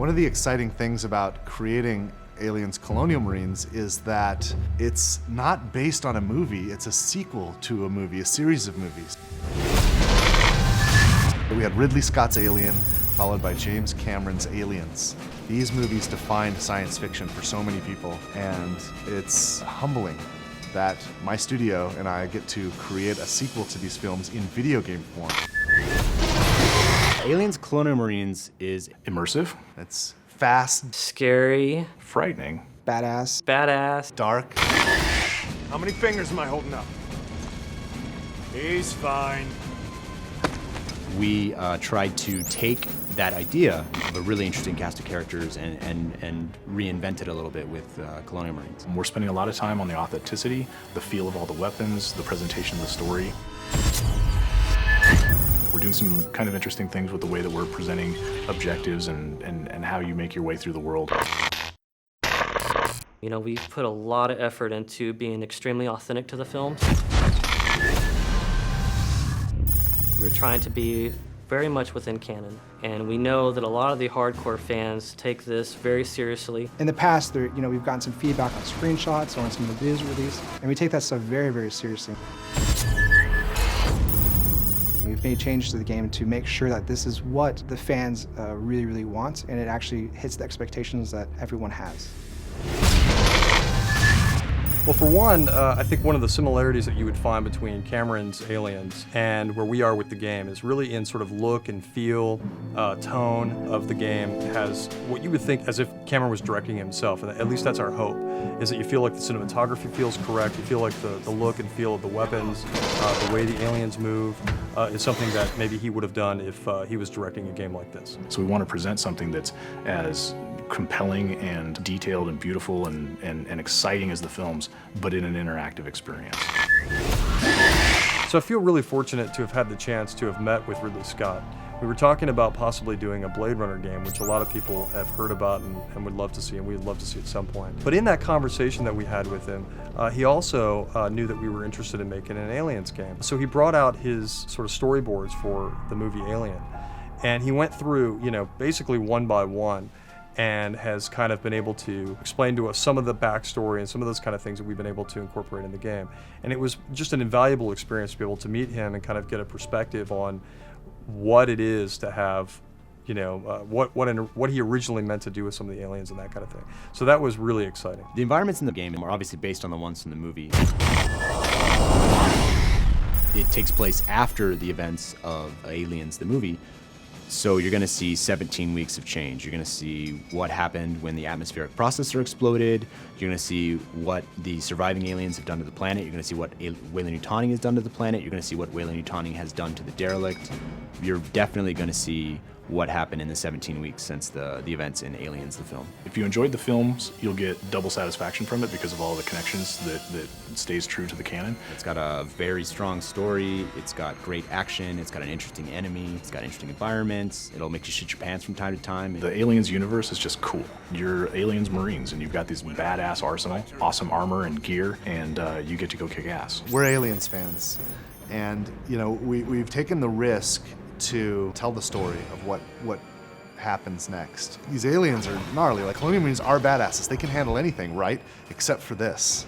One of the exciting things about creating Aliens Colonial Marines is that it's not based on a movie, it's a sequel to a movie, a series of movies. We had Ridley Scott's Alien, followed by James Cameron's Aliens. These movies defined science fiction for so many people, and it's humbling that my studio and I get to create a sequel to these films in video game form. Aliens Colonial Marines is immersive. It's fast, scary, frightening, badass, dark. How many fingers am I holding up? He's fine. we tried to take that idea of a really interesting cast of characters and reinvent it a little bit with Colonial Marines. We're spending a lot of time on the authenticity, the feel of all the weapons, the presentation of the story. We're doing some kind of interesting things with the way that we're presenting objectives and how you make your way through the world. You know, we've put a lot of effort into being extremely authentic to the films. We're trying to be very much within canon, and we know that a lot of the hardcore fans take this very seriously. In the past, we've gotten some feedback on screenshots or on some of the news release, and we take that stuff very, very seriously. We've made changes to the game to make sure that this is what the fans really, really want, and it actually hits the expectations that everyone has. Well, for one, I think one of the similarities that you would find between Cameron's Aliens and where we are with the game is really in sort of look and feel, tone of the game. It has what you would think as if Cameron was directing himself, and at least that's our hope, is that you feel like the cinematography feels correct, you feel like the look and feel of the weapons, the way the aliens move, is something that maybe he would have done if he was directing a game like this. So we want to present something that's as compelling and detailed and beautiful and exciting as the films, but in an interactive experience. So I feel really fortunate to have had the chance to have met with Ridley Scott. We were talking about possibly doing a Blade Runner game, which a lot of people have heard about and would love to see, and we'd love to see at some point. But in that conversation that we had with him, he also knew that we were interested in making an Aliens game. So he brought out his sort of storyboards for the movie Alien, and he went through, basically one by one, and has kind of been able to explain to us some of the backstory and some of those kind of things that we've been able to incorporate in the game. And it was just an invaluable experience to be able to meet him and kind of get a perspective on what it is to have, what he originally meant to do with some of the aliens and that kind of thing. So that was really exciting. The environments in the game are obviously based on the ones from the movie. It takes place after the events of Aliens, the movie. So you're going to see 17 weeks of change. You're going to see what happened when the atmospheric processor exploded. You're going to see what the surviving aliens have done to the planet. You're going to see what Weyland-Yutani has done to the planet. You're going to see what Weyland-Yutani has done to the derelict. You're definitely going to see what happened in the 17 weeks since the events in Aliens, the film. If you enjoyed the films, you'll get double satisfaction from it because of all the connections that stays true to the canon. It's got a very strong story, it's got great action, it's got an interesting enemy, it's got interesting environments, it'll make you shit your pants from time to time. The Aliens universe is just cool. You're Aliens Marines and you've got this badass arsenal, awesome armor and gear, and you get to go kick ass. We're Aliens fans, and we've taken the risk to tell the story of what happens next. These aliens are gnarly. Like, Colonial Marines are badasses. They can handle anything, right? Except for this.